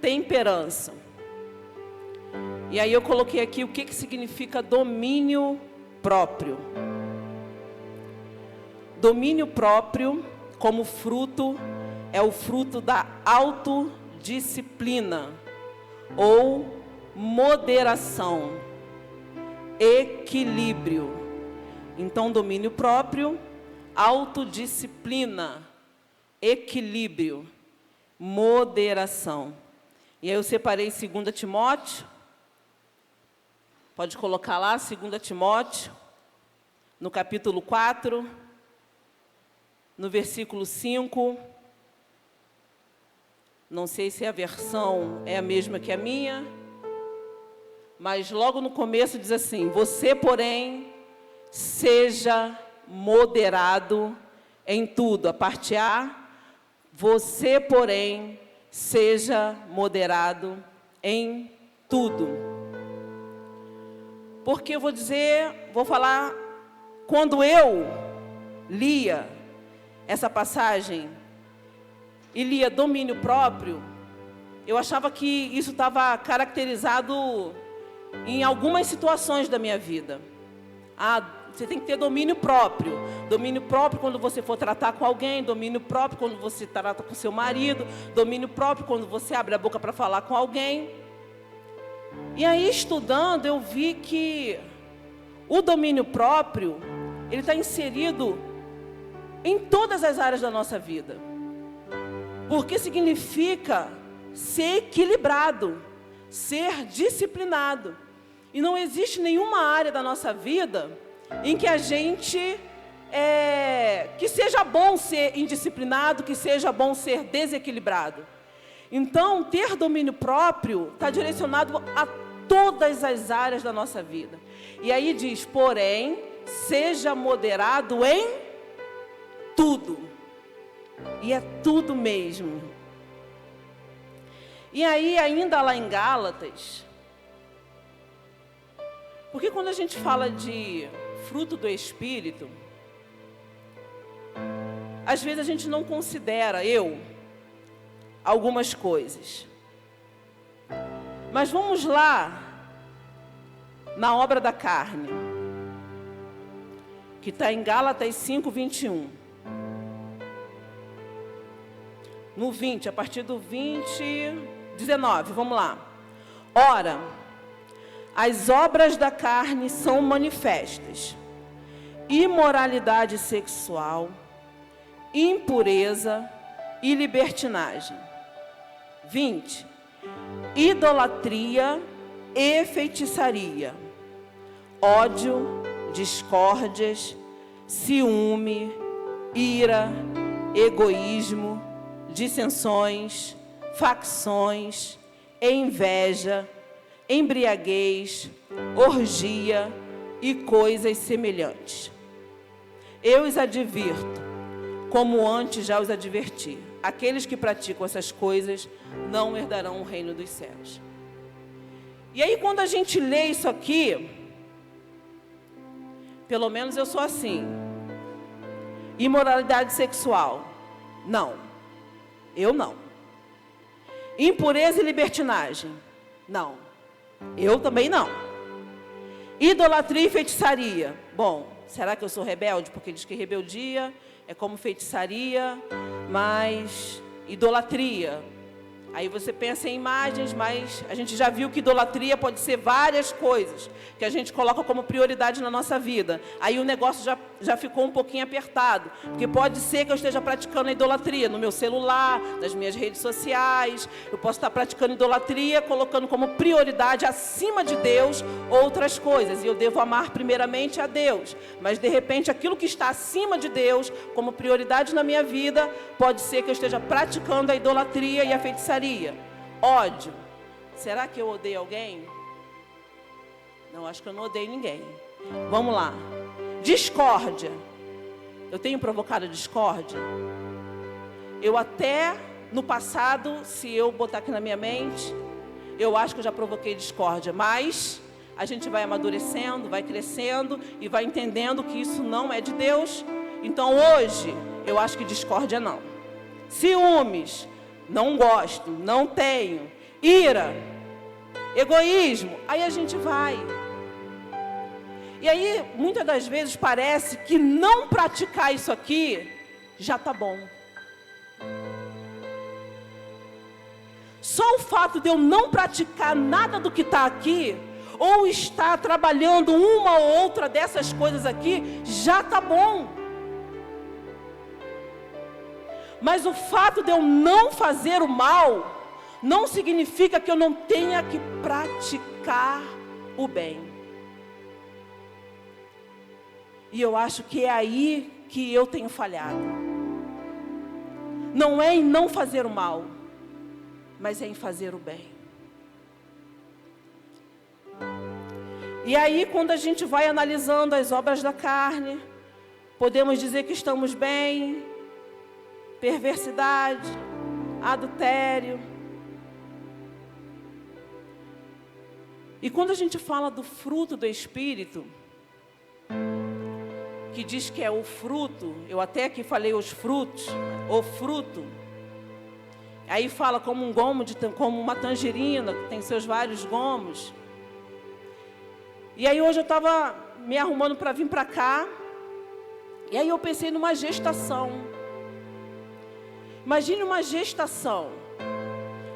temperança. E aí eu coloquei aqui o que significa domínio próprio. Domínio próprio, como fruto, é o fruto da autodisciplina ou moderação, equilíbrio. Então, domínio próprio, autodisciplina, equilíbrio, moderação. E aí eu separei 2 Timóteo. Pode colocar lá, 2 Timóteo, no capítulo 4, no versículo 5. Não sei se a versão é a mesma que a minha, mas logo no começo diz assim: você, porém, seja moderado em tudo. A parte A, você, porém, seja moderado em tudo. Porque eu vou falar, quando eu lia essa passagem e lia domínio próprio, eu achava que isso estava caracterizado em algumas situações da minha vida. Você tem que ter domínio próprio. Domínio próprio quando você for tratar com alguém, domínio próprio quando você trata com seu marido, domínio próprio quando você abre a boca para falar com alguém. E aí, estudando, eu vi que o domínio próprio, ele está inserido em todas as áreas da nossa vida. Porque significa ser equilibrado, ser disciplinado. E não existe nenhuma área da nossa vida em que a gente, que seja bom ser indisciplinado, que seja bom ser desequilibrado. Então, ter domínio próprio está direcionado a todas as áreas da nossa vida. E aí diz, porém, seja moderado em tudo. E é tudo mesmo. E aí, ainda lá em Gálatas, porque quando a gente fala de fruto do Espírito, às vezes a gente não considera, algumas coisas. Mas vamos lá, na obra da carne, que está em Gálatas 5, 21. No 20, a partir do 19, vamos lá. Ora, as obras da carne são manifestas: imoralidade sexual, impureza e libertinagem. 20. Idolatria e feitiçaria, ódio, discórdias, ciúme, ira, egoísmo, dissensões, facções, inveja, embriaguez, orgia e coisas semelhantes. Eu os advirto, como antes já os adverti: aqueles que praticam essas coisas não herdarão o reino dos céus. E aí, quando a gente lê isso aqui, pelo menos eu sou assim: imoralidade sexual, não, eu não. Impureza e libertinagem, não, eu também não. Idolatria e feitiçaria, bom, será que eu sou rebelde? Porque diz que rebeldia é como feitiçaria, mas idolatria, aí você pensa em imagens, mas a gente já viu que idolatria pode ser várias coisas que a gente coloca como prioridade na nossa vida. Aí o negócio já ficou um pouquinho apertado, porque pode ser que eu esteja praticando a idolatria no meu celular, nas minhas redes sociais. Eu posso estar praticando idolatria, colocando como prioridade acima de Deus outras coisas, e eu devo amar primeiramente a Deus, mas de repente aquilo que está acima de Deus como prioridade na minha vida, pode ser que eu esteja praticando a idolatria e a feitiçaria. Ódio, será que eu odeio alguém? Não, acho que eu não odeio ninguém. Vamos lá. Discórdia, eu tenho provocado discórdia? Eu até no passado, se eu botar aqui na minha mente, eu acho que eu já provoquei discórdia, mas a gente vai amadurecendo, vai crescendo e vai entendendo que isso não é de Deus. Então hoje, eu acho que discórdia não. Ciúmes, não gosto, não tenho. ira, egoísmo, aí a gente vai. E aí, muitas das vezes, parece que não praticar isso aqui já está bom. Só o fato de eu não praticar nada do que está aqui, ou estar trabalhando uma ou outra dessas coisas aqui, já está bom. Mas o fato de eu não fazer o mal, não significa que eu não tenha que praticar o bem. E eu acho que é aí que eu tenho falhado. Não é em não fazer o mal, mas é em fazer o bem. E aí, quando a gente vai analisando as obras da carne, podemos dizer que estamos bem, perversidade, adultério. E quando a gente fala do fruto do Espírito, que diz que é o fruto, eu até aqui falei os frutos, o fruto. Aí fala como um gomo, como uma tangerina, que tem seus vários gomos. E aí hoje eu estava me arrumando para vir para cá, e aí eu pensei numa gestação. Imagine uma gestação.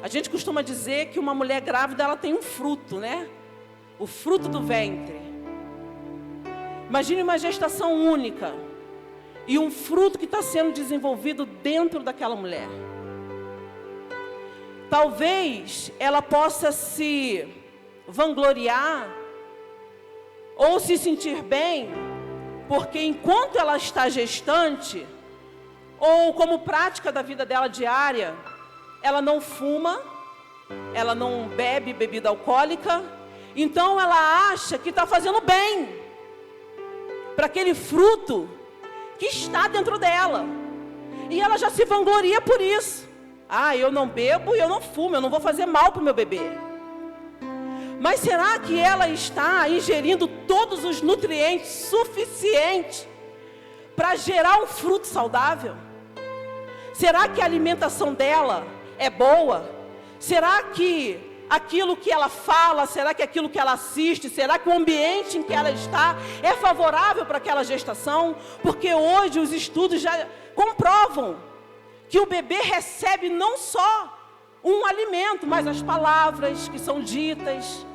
A gente costuma dizer que uma mulher grávida, ela tem um fruto, né? O fruto do ventre. Imagine uma gestação única e um fruto que está sendo desenvolvido dentro daquela mulher. Talvez ela possa se vangloriar ou se sentir bem, porque enquanto ela está gestante, ou como prática da vida dela diária, ela não fuma, ela não bebe bebida alcoólica, então ela acha que está fazendo bem para aquele fruto que está dentro dela. E ela já se vangloria por isso. Ah, eu não bebo e eu não fumo, eu não vou fazer mal para o meu bebê. Mas será que ela está ingerindo todos os nutrientes suficientes para gerar um fruto saudável? Será que a alimentação dela é boa? Será que aquilo que ela fala, será que aquilo que ela assiste, será que o ambiente em que ela está é favorável para aquela gestação? Porque hoje os estudos já comprovam que o bebê recebe não só um alimento, mas as palavras que são ditas.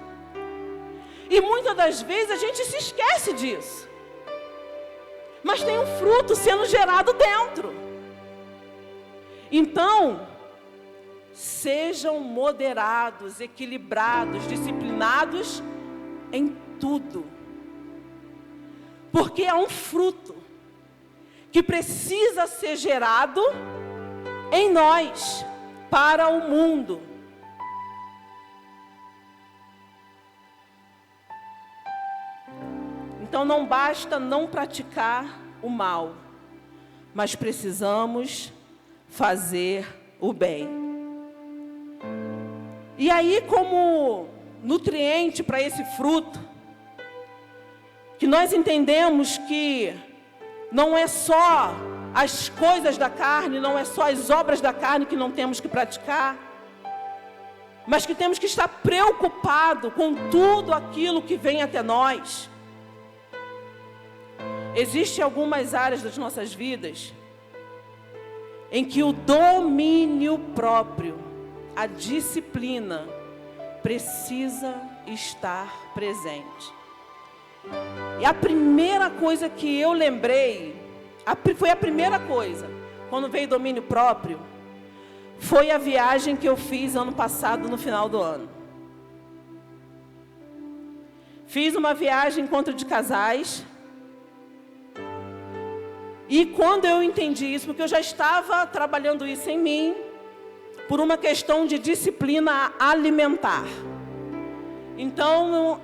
E muitas das vezes a gente se esquece disso. Mas tem um fruto sendo gerado dentro. Então, sejam moderados, equilibrados, disciplinados em tudo. Porque é um fruto que precisa ser gerado em nós, para o mundo. Então não basta não praticar o mal, mas precisamos fazer o bem. E aí, como nutriente para esse fruto, que nós entendemos que não é só as coisas da carne, não é só as obras da carne que não temos que praticar, mas que temos que estar preocupado com tudo aquilo que vem até nós. Existem algumas áreas das nossas vidas em que o domínio próprio, a disciplina, precisa estar presente. E a primeira coisa que eu lembrei, foi a primeira coisa, quando veio domínio próprio, foi a viagem que eu fiz ano passado, no final do ano. Fiz uma viagem encontro de casais. E quando eu entendi isso, porque eu já estava trabalhando isso em mim, por uma questão de disciplina alimentar. Então,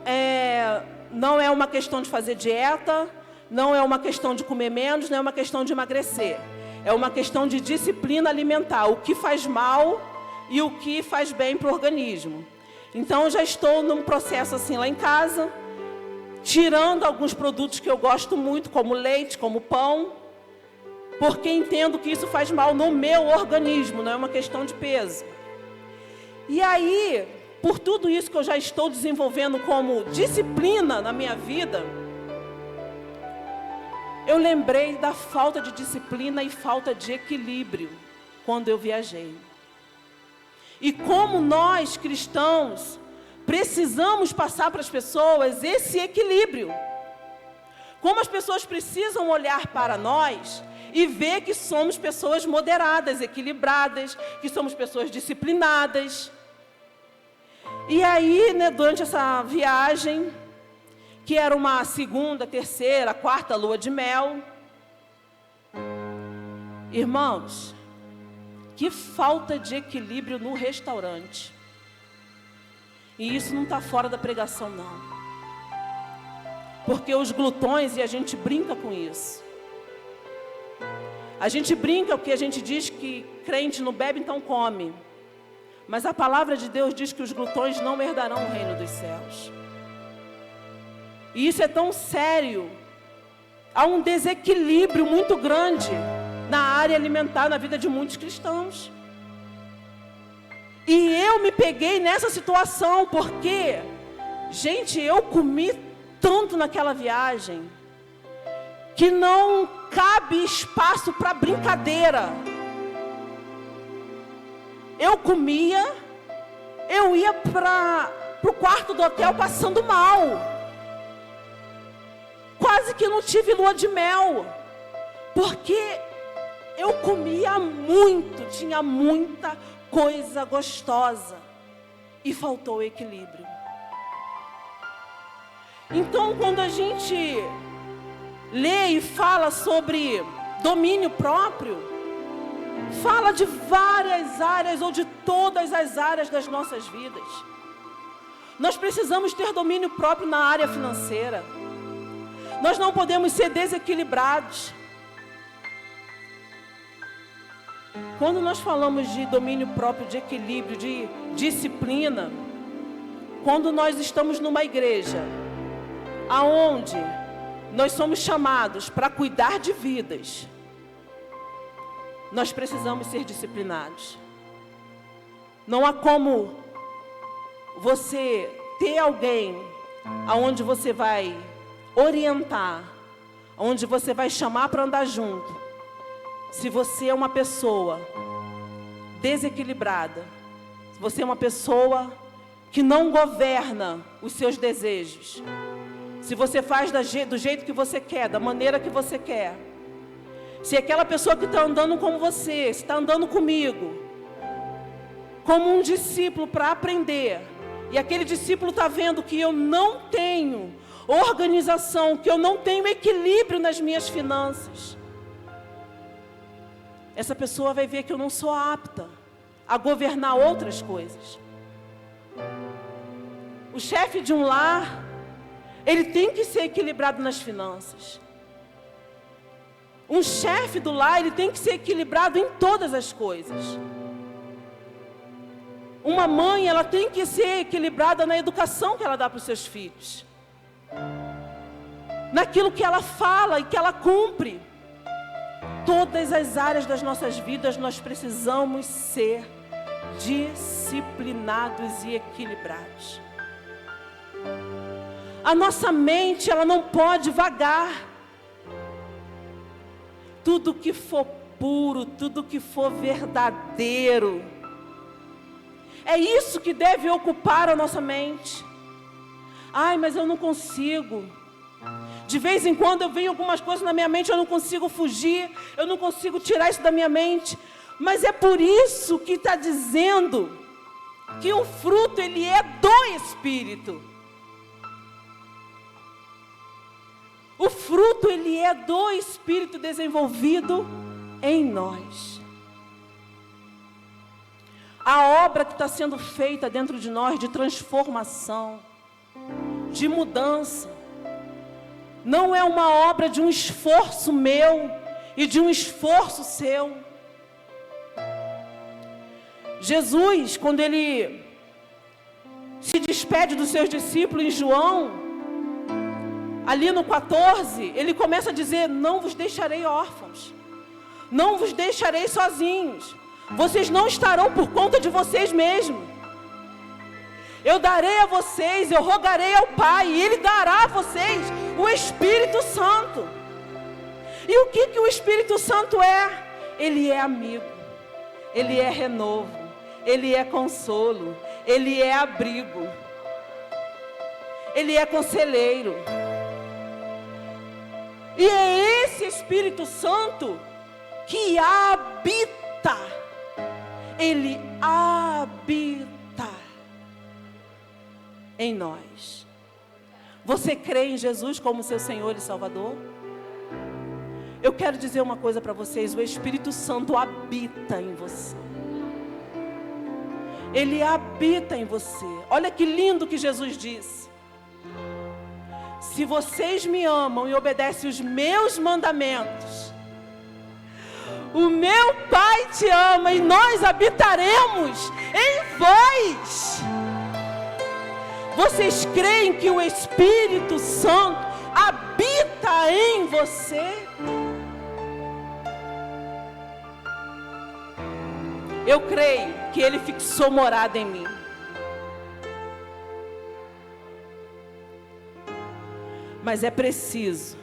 não é uma questão de fazer dieta, não é uma questão de comer menos, não é uma questão de emagrecer. É uma questão de disciplina alimentar, o que faz mal e o que faz bem para o organismo. Então, eu já estou num processo assim lá em casa, tirando alguns produtos que eu gosto muito, como leite, como pão, porque entendo que isso faz mal no meu organismo, não é uma questão de peso. E aí, por tudo isso que eu já estou desenvolvendo como disciplina na minha vida, eu lembrei da falta de disciplina e falta de equilíbrio quando eu viajei. E como nós, cristãos, precisamos passar para as pessoas esse equilíbrio. Como as pessoas precisam olhar para nós e ver que somos pessoas moderadas, equilibradas, que somos pessoas disciplinadas. E aí, né, durante essa viagem, que era uma segunda, terceira, quarta lua de mel, irmãos, que falta de equilíbrio no restaurante. E isso não está fora da pregação, não. Porque os glutões, e a gente brinca com isso. A gente brinca porque a gente diz que crente não bebe, então come. Mas a palavra de Deus diz que os glutões não herdarão o reino dos céus. E isso é tão sério. Há um desequilíbrio muito grande na área alimentar, na vida de muitos cristãos. E eu me peguei nessa situação porque, gente, eu comi tanto naquela viagem que não cabe espaço para brincadeira. Eu comia, eu ia para o quarto do hotel passando mal. Quase que não tive lua de mel, porque eu comia muito, tinha muita coisa gostosa e faltou o equilíbrio. Então, quando a gente lê e fala sobre domínio próprio, fala de várias áreas ou de todas as áreas das nossas vidas. Nós precisamos ter domínio próprio na área financeira. Nós não podemos ser desequilibrados. Quando nós falamos de domínio próprio, de equilíbrio, de disciplina, quando nós estamos numa igreja aonde nós somos chamados para cuidar de vidas, nós precisamos ser disciplinados. Não há como você ter alguém aonde você vai orientar, onde você vai chamar para andar junto, se você é uma pessoa desequilibrada, se você é uma pessoa que não governa os seus desejos, se você faz do jeito que você quer, da maneira que você quer, se aquela pessoa que está andando com você, se está andando comigo, como um discípulo para aprender, e aquele discípulo está vendo que eu não tenho organização, que eu não tenho equilíbrio nas minhas finanças, essa pessoa vai ver que eu não sou apta a governar outras coisas. O chefe de um lar, ele tem que ser equilibrado nas finanças. Um chefe do lar, ele tem que ser equilibrado em todas as coisas. Uma mãe, ela tem que ser equilibrada na educação que ela dá para os seus filhos, naquilo que ela fala e que ela cumpre. Todas as áreas das nossas vidas nós precisamos ser disciplinados e equilibrados. A nossa mente, ela não pode vagar. Tudo que for puro, tudo que for verdadeiro, é isso que deve ocupar a nossa mente. Ai, mas eu não consigo. De vez em quando eu venho algumas coisas na minha mente, eu não consigo fugir, eu não consigo tirar isso da minha mente. Mas é por isso que está dizendo que o fruto, ele é do Espírito. O fruto, ele é do Espírito desenvolvido em nós. A obra que está sendo feita dentro de nós, de transformação, de mudança, não é uma obra de um esforço meu e de um esforço seu. Jesus, quando ele se despede dos seus discípulos em João, ali no 14, ele começa a dizer: não vos deixarei órfãos, não vos deixarei sozinhos, vocês não estarão por conta de vocês mesmos, Eu darei a vocês, eu rogarei ao Pai, e Ele dará a vocês o Espírito Santo. E o que o Espírito Santo é? Ele é amigo, Ele é renovo, Ele é consolo, Ele é abrigo, Ele é conselheiro. E é esse Espírito Santo que habita, Ele habita em nós. Você crê em Jesus como seu Senhor e Salvador? Eu quero dizer uma coisa para vocês: o Espírito Santo habita em você. Ele habita em você. Olha que lindo que Jesus disse: se vocês me amam e obedecem os meus mandamentos, o meu Pai te ama e nós habitaremos em vós. Vocês creem que o Espírito Santo habita em você? Eu creio que Ele fixou morada em mim. Mas é preciso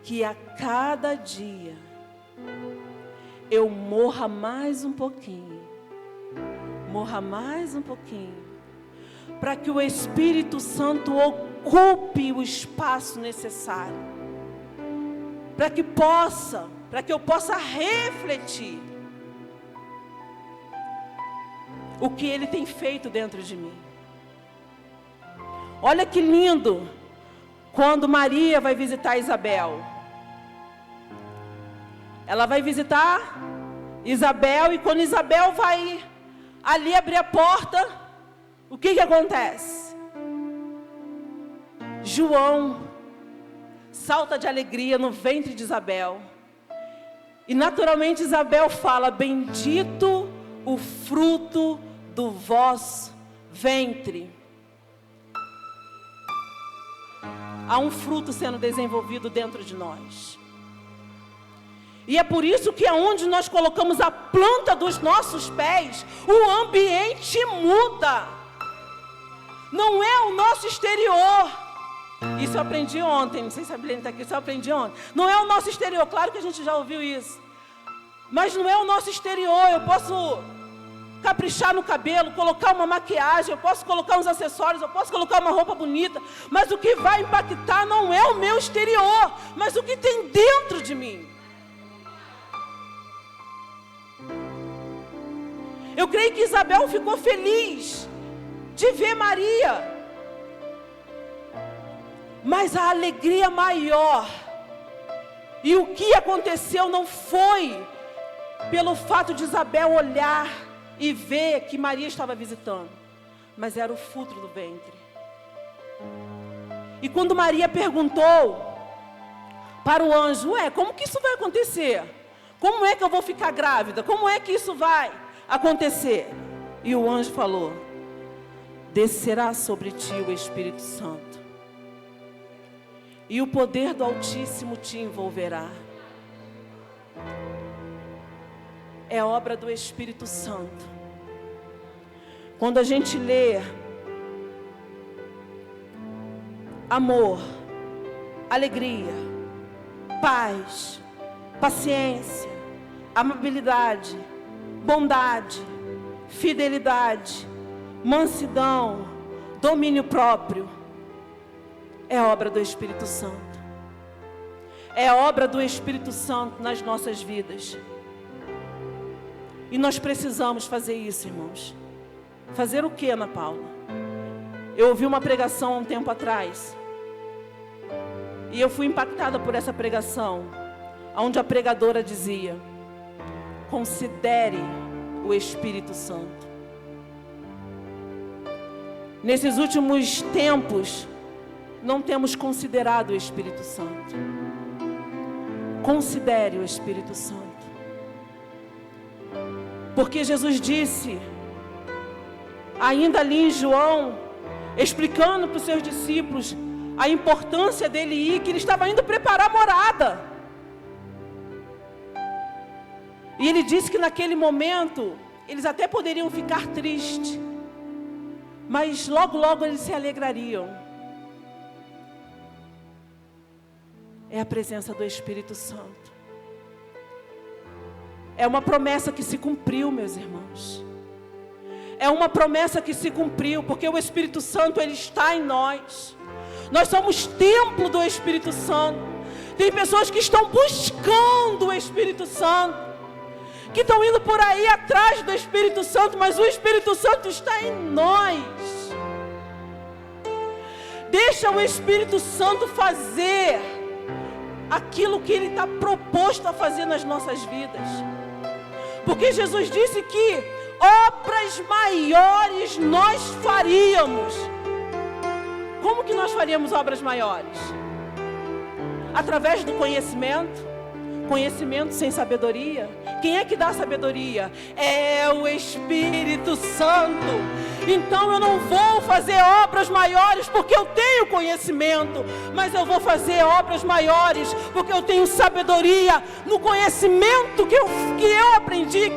que a cada dia eu morra mais um pouquinho, para que o Espírito Santo ocupe o espaço necessário, para que eu possa refletir o que Ele tem feito dentro de mim. Olha que lindo quando Maria vai visitar Isabel. Ela vai visitar Isabel, e quando Isabel vai ali abrir a porta, o que acontece? João salta de alegria no ventre de Isabel. E naturalmente Isabel fala: bendito o fruto do vosso ventre. Há um fruto sendo desenvolvido dentro de nós. E é por isso que aonde nós colocamos a planta dos nossos pés, o ambiente muda. Não é o nosso exterior. Isso eu aprendi ontem, não sei se a Bilene está aqui, isso eu aprendi ontem. Não é o nosso exterior, claro que a gente já ouviu isso. Mas não é o nosso exterior. Eu posso caprichar no cabelo, colocar uma maquiagem, eu posso colocar uns acessórios, eu posso colocar uma roupa bonita, mas o que vai impactar não é o meu exterior, mas o que tem dentro de mim. Eu creio que Isabel ficou feliz de ver Maria, mas a alegria maior, e o que aconteceu não foi pelo fato de Isabel olhar e ver que Maria estava visitando, mas era o fruto do ventre. E quando Maria perguntou para o anjo: como que isso vai acontecer? Como é que eu vou ficar grávida? Como é que isso vai acontecer? E o anjo falou: descerá sobre ti o Espírito Santo, e o poder do Altíssimo te envolverá. É obra do Espírito Santo. Quando a gente lê amor, alegria, paz, paciência, amabilidade, bondade, fidelidade, mansidão, domínio próprio, é obra do Espírito Santo. É obra do Espírito Santo nas nossas vidas. E nós precisamos fazer isso, irmãos. Fazer o que, Ana Paula? Eu ouvi uma pregação há um tempo atrás, e eu fui impactada por essa pregação, onde a pregadora dizia: considere o Espírito Santo. Nesses últimos tempos, não temos considerado o Espírito Santo. Considere o Espírito Santo. Porque Jesus disse, ainda ali em João, explicando para os seus discípulos a importância dele ir, que ele estava indo preparar morada. E ele disse que naquele momento, eles até poderiam ficar tristes, mas logo, logo eles se alegrariam. É a presença do Espírito Santo. É uma promessa que se cumpriu, meus irmãos. É uma promessa que se cumpriu, porque o Espírito Santo, ele está em nós. Nós somos templo do Espírito Santo. Tem pessoas que estão buscando o Espírito Santo, que estão indo por aí atrás do Espírito Santo, mas o Espírito Santo está em nós. Deixa o Espírito Santo fazer aquilo que ele está proposto a fazer nas nossas vidas. Porque Jesus disse que obras maiores nós faríamos. Como que nós faríamos obras maiores? Através do conhecimento. Conhecimento sem sabedoria. Quem é que dá sabedoria? É o Espírito Santo. Então eu não vou fazer obras maiores porque eu tenho conhecimento, mas eu vou fazer obras maiores porque eu tenho sabedoria no conhecimento que eu aprendi,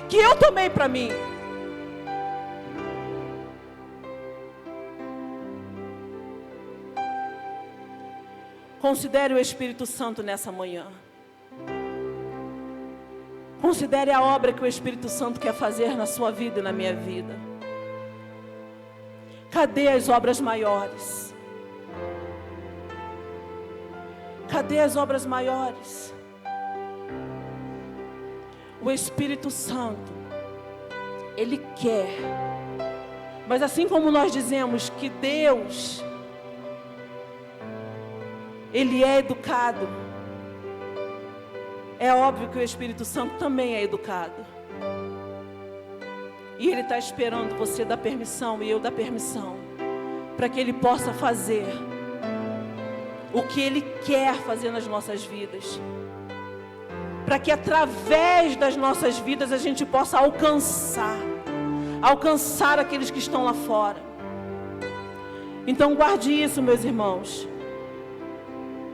que eu tomei para mim. Considere o Espírito Santo nessa manhã. Considere a obra que o Espírito Santo quer fazer na sua vida e na minha vida. Cadê as obras maiores? Cadê as obras maiores? O Espírito Santo, ele quer. Mas assim como nós dizemos que Deus, ele é educado, é óbvio que o Espírito Santo também é educado. E ele está esperando você dar permissão e eu dar permissão, para que ele possa fazer o que ele quer fazer nas nossas vidas. Para que através das nossas vidas a gente possa alcançar aqueles que estão lá fora. Então guarde isso, meus irmãos.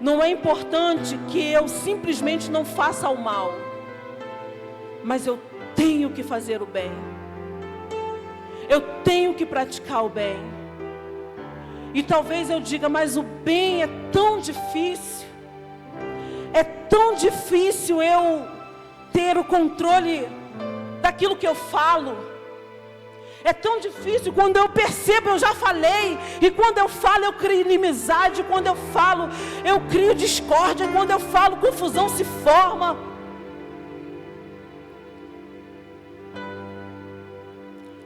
Não é importante que eu simplesmente não faça o mal, mas eu tenho que fazer o bem. Eu tenho que praticar o bem. E talvez eu diga, mas o bem é tão difícil. É tão difícil eu ter o controle daquilo que eu falo. É tão difícil, quando eu percebo, eu já falei. E quando eu falo, eu crio inimizade. Quando eu falo, eu crio discórdia. Quando eu falo, confusão se forma.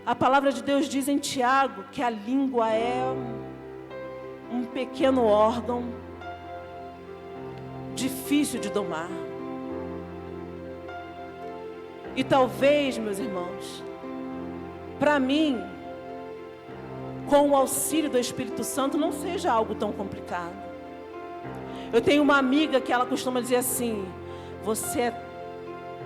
A palavra de Deus diz em Tiago que a língua é um pequeno órgão difícil de domar. E talvez, meus irmãos, para mim, com o auxílio do Espírito Santo, não seja algo tão complicado. Eu tenho uma amiga que ela costuma dizer assim: você é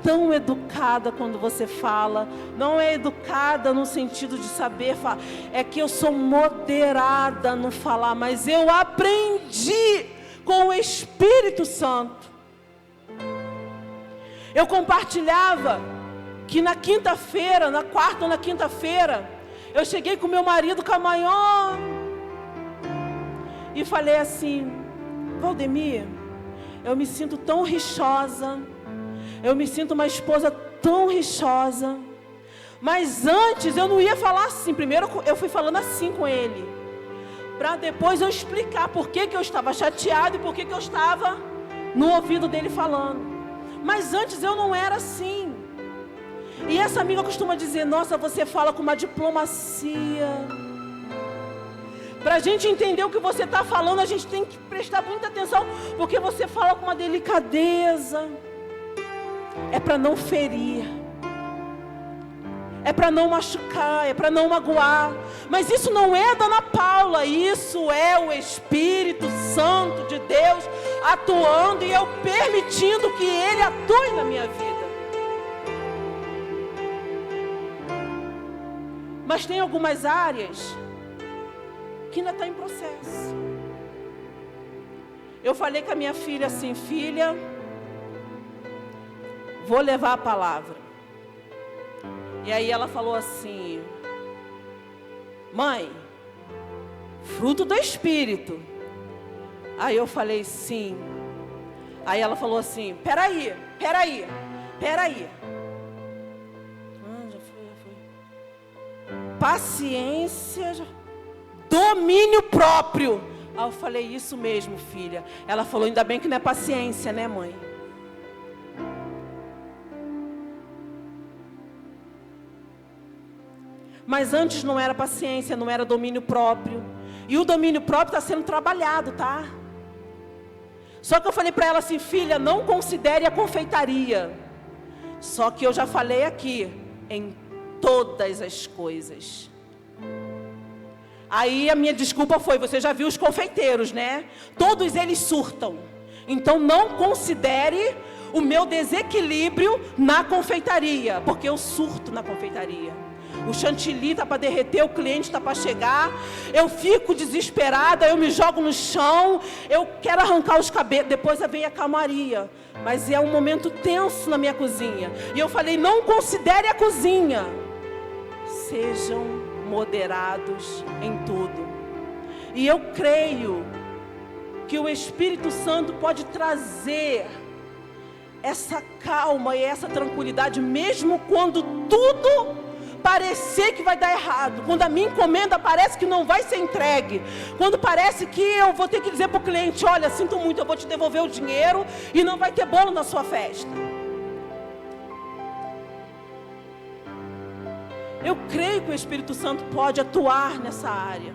tão educada quando você fala. Não é educada no sentido de saber falar, é que eu sou moderada no falar, mas eu aprendi com o Espírito Santo. Eu compartilhava que na quinta-feira, na quarta ou na quinta-feira, eu cheguei com meu marido Camanhão e falei assim: Valdemir, eu me sinto tão rixosa, eu me sinto uma esposa tão rixosa. Mas antes eu não ia falar assim. Primeiro eu fui falando assim com ele, para depois eu explicar por que eu estava chateado e por que eu estava no ouvido dele falando. Mas antes eu não era assim. E essa amiga costuma dizer: nossa, você fala com uma diplomacia. Para a gente entender o que você está falando, a gente tem que prestar muita atenção, porque você fala com uma delicadeza. É para não ferir, é para não machucar, é para não magoar. Mas isso não é da Ana Paula, isso é o Espírito Santo de Deus atuando e eu permitindo que Ele atue na minha vida. Mas tem algumas áreas que ainda está em processo. Eu falei com a minha filha assim: filha, vou levar a palavra. E aí ela falou assim: mãe, fruto do Espírito. Aí eu falei, sim. Aí ela falou assim, peraí. Já foi. Paciência, domínio próprio. Aí eu falei, isso mesmo, filha. Ela falou, ainda bem que não é paciência, né, mãe? Mas antes não era paciência, não era domínio próprio. E o domínio próprio está sendo trabalhado, tá? Só que eu falei para ela assim, filha, não considere a confeitaria. Só que eu já falei aqui, em todas as coisas. Aí a minha desculpa foi, você já viu os confeiteiros, né? Todos eles surtam. Então não considere o meu desequilíbrio na confeitaria, porque eu surto na confeitaria. O chantilly está para derreter, o cliente está para chegar. Eu fico desesperada, eu me jogo no chão. Eu quero arrancar os cabelos, depois vem a calmaria. Mas é um momento tenso na minha cozinha. E eu falei, não considere a cozinha. Sejam moderados em tudo. E eu creio que o Espírito Santo pode trazer essa calma e essa tranquilidade, mesmo quando tudo parecer que vai dar errado, quando a minha encomenda parece que não vai ser entregue, quando parece que eu vou ter que dizer para o cliente, olha, sinto muito, eu vou te devolver o dinheiro e não vai ter bolo na sua festa. Eu creio que o Espírito Santo pode atuar nessa área.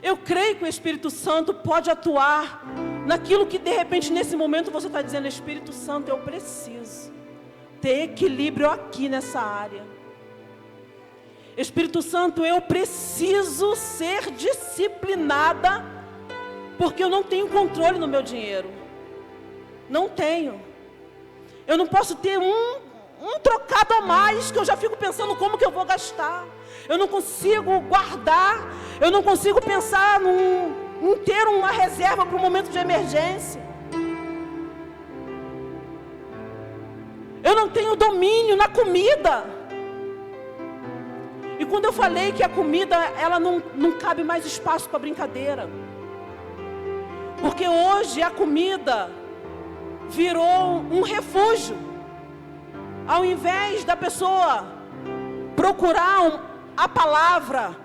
Eu creio que o Espírito Santo pode atuar naquilo que de repente nesse momento você está dizendo, Espírito Santo, eu preciso ter equilíbrio aqui nessa área. Espírito Santo, eu preciso ser disciplinada, porque eu não tenho controle no meu dinheiro. Não tenho. Eu não posso ter um trocado a mais, que eu já fico pensando como que eu vou gastar. Eu não consigo guardar, eu não consigo pensar em ter uma reserva para um momento de emergência. Eu não tenho domínio na comida. E quando eu falei que a comida, ela não cabe mais espaço para brincadeira. Porque hoje a comida virou um refúgio. Ao invés da pessoa procurar a palavra,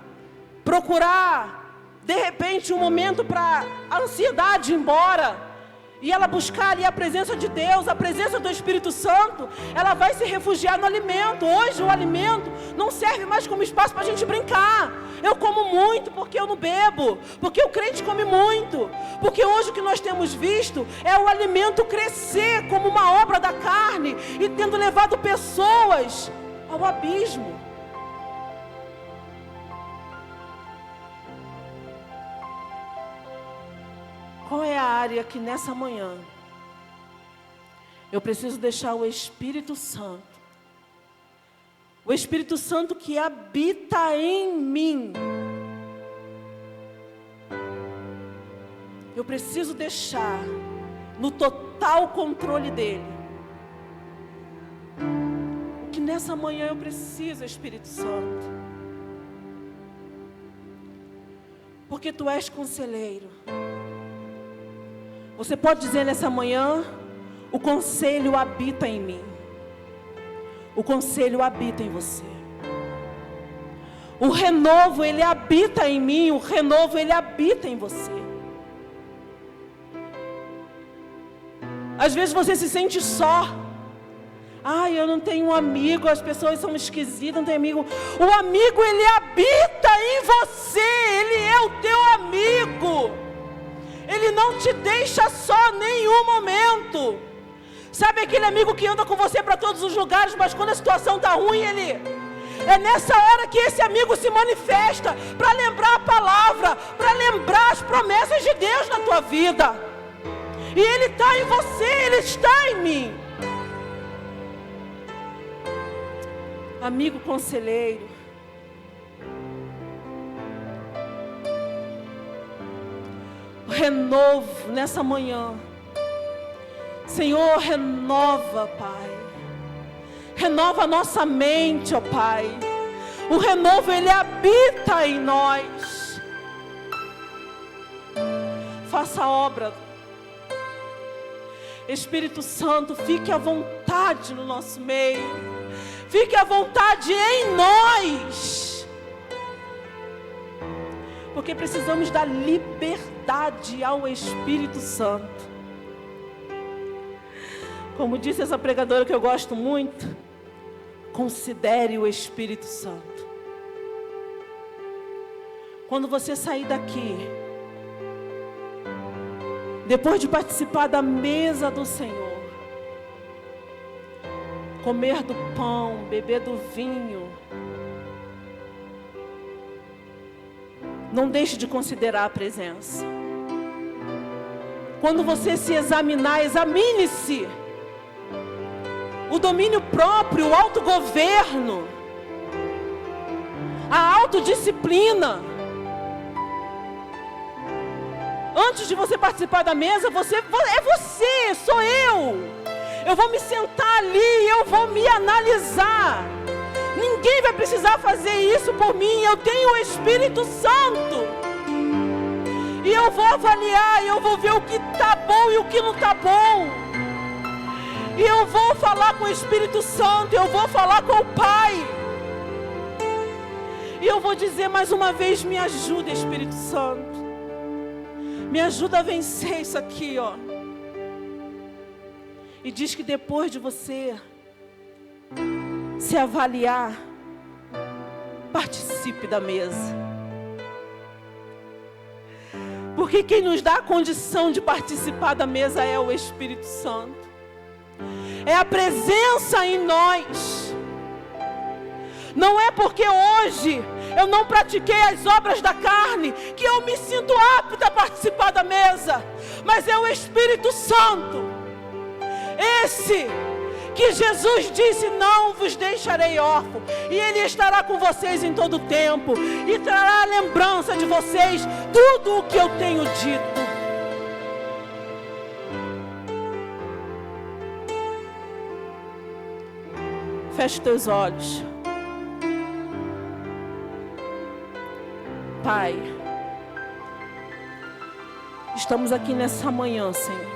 procurar de repente um momento para a ansiedade ir embora, e ela buscar ali a presença de Deus, a presença do Espírito Santo, ela vai se refugiar no alimento. Hoje o alimento não serve mais como espaço para a gente brincar. Eu como muito porque eu não bebo, porque o crente come muito, porque hoje o que nós temos visto é o alimento crescer como uma obra da carne e tendo levado pessoas ao abismo. Qual é a área que nessa manhã eu preciso deixar o Espírito Santo, o Espírito Santo que habita em mim, eu preciso deixar no total controle dele? O que nessa manhã eu preciso, Espírito Santo? Porque tu és conselheiro. Você pode dizer nessa manhã, o conselho habita em mim. O conselho habita em você. O renovo, ele habita em mim. O renovo, ele habita em você. Às vezes você se sente só. Ai, eu não tenho um amigo, as pessoas são esquisitas, não tenho amigo. O amigo, ele habita em você. Ele é o teu amigo. Ele não te deixa só nenhum momento. Sabe aquele amigo que anda com você para todos os lugares, mas quando a situação está ruim, é nessa hora que esse amigo se manifesta, para lembrar a palavra, para lembrar as promessas de Deus na tua vida. E Ele está em você, Ele está em mim. Amigo conselheiro, renovo nessa manhã. Senhor, renova, Pai. Renova a nossa mente, ó Pai. O renovo, ele habita em nós. Faça a obra. Espírito Santo, fique à vontade no nosso meio. Fique à vontade em nós. Porque precisamos dar liberdade ao Espírito Santo. Como disse essa pregadora que eu gosto muito, considere o Espírito Santo. Quando você sair daqui, depois de participar da mesa do Senhor, comer do pão, beber do vinho, não deixe de considerar a presença. Quando você se examinar, examine-se. O domínio próprio, o autogoverno, a autodisciplina. Antes de você participar da mesa, é você, sou eu. Eu vou me sentar ali, eu vou me analisar. Ninguém vai precisar fazer isso por mim. Eu tenho o Espírito Santo. E eu vou avaliar, eu vou ver o que está bom e o que não está bom. E eu vou falar com o Espírito Santo, eu vou falar com o Pai. E eu vou dizer mais uma vez, me ajuda, Espírito Santo. Me ajuda a vencer isso aqui, ó. E diz que depois de você se avaliar, participe da mesa. Porque quem nos dá a condição de participar da mesa é o Espírito Santo. É a presença em nós. Não é porque hoje eu não pratiquei as obras da carne que eu me sinto apta a participar da mesa. Mas é o Espírito Santo. Esse que Jesus disse, não vos deixarei órfão. E Ele estará com vocês em todo o tempo. E trará a lembrança de vocês tudo o que eu tenho dito. Feche teus olhos. Pai, estamos aqui nessa manhã, Senhor,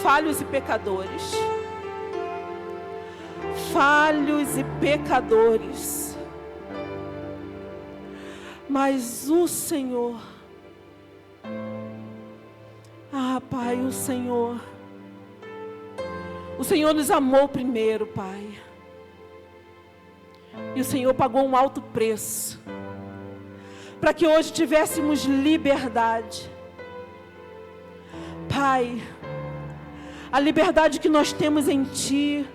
falhos e pecadores, mas o Senhor, Pai, o Senhor nos amou primeiro, Pai. E o Senhor pagou um alto preço para que hoje tivéssemos liberdade. Pai, a liberdade que nós temos em Ti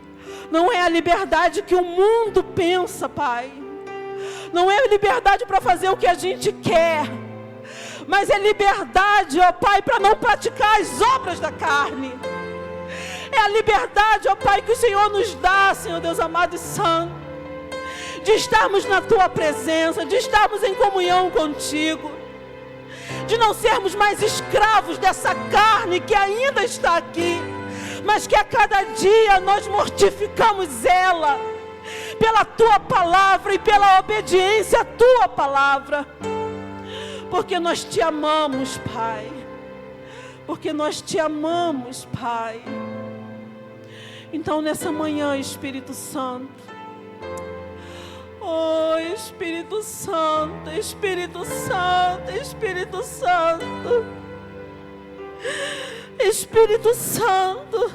não é a liberdade que o mundo pensa, Pai. Não é liberdade para fazer o que a gente quer, mas é liberdade, ó Pai, para não praticar as obras da carne. É a liberdade, ó Pai, que o Senhor nos dá, Senhor Deus amado e santo, de estarmos na Tua presença, de estarmos em comunhão contigo, de não sermos mais escravos dessa carne que ainda está aqui, mas que a cada dia nós mortificamos ela, pela Tua palavra e pela obediência à Tua palavra, porque nós Te amamos, Pai, porque nós Te amamos, Pai. Então nessa manhã, Espírito Santo, oh Espírito Santo, Espírito Santo, Espírito Santo, Espírito Santo,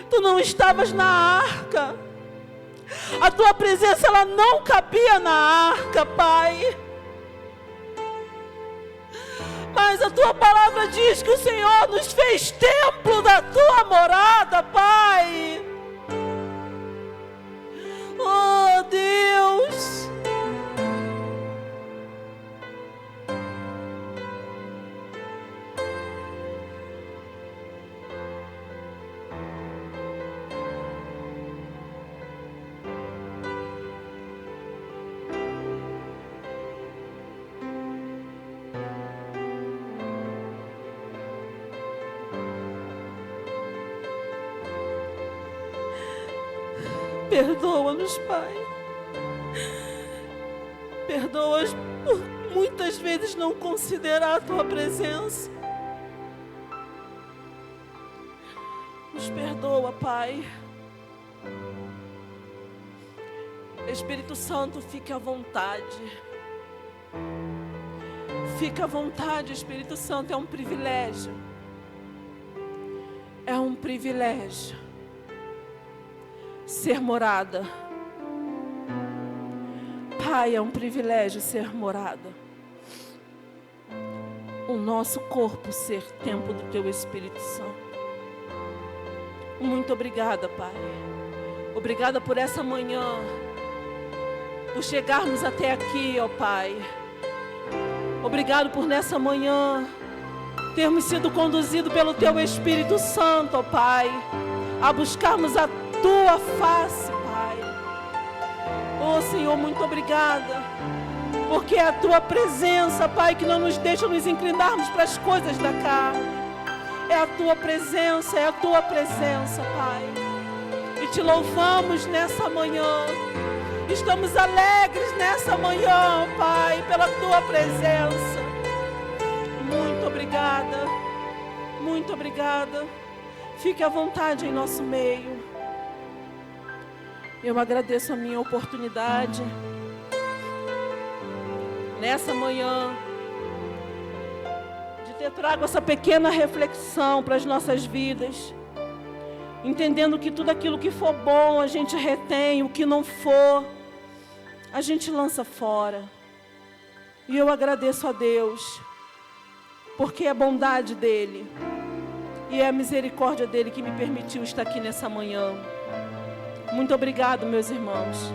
Tu não estavas na arca, a Tua presença ela não cabia na arca, Pai. Mas a Tua palavra diz que o Senhor nos fez templo da Tua morada, Pai. Oh Deus, Perdoa-nos, Pai. Perdoa-nos por muitas vezes não considerar a Tua presença. Nos perdoa, Pai. Espírito Santo, fique à vontade. Fique à vontade, Espírito Santo, é um privilégio. É um privilégio ser morada. Pai, é um privilégio ser morada. O nosso corpo ser templo do Teu Espírito Santo. Muito obrigada, Pai. Obrigada por essa manhã, por chegarmos até aqui, ó Pai. Obrigado por nessa manhã termos sido conduzidos pelo Teu Espírito Santo, ó Pai, a buscarmos a Tua face, Pai. Oh Senhor, muito obrigada, porque é a Tua presença, Pai, que não nos deixa nos inclinarmos para as coisas da carne. É a Tua presença, Pai. E Te louvamos nessa manhã. Estamos alegres nessa manhã, Pai, pela Tua presença. Muito obrigada. Muito obrigada. Fique à vontade em nosso meio. Eu agradeço a minha oportunidade nessa manhã de ter trago essa pequena reflexão para as nossas vidas, entendendo que tudo aquilo que for bom a gente retém, o que não for a gente lança fora. E eu agradeço a Deus, porque é a bondade dEle e é a misericórdia dEle que me permitiu estar aqui nessa manhã. Muito obrigado, meus irmãos.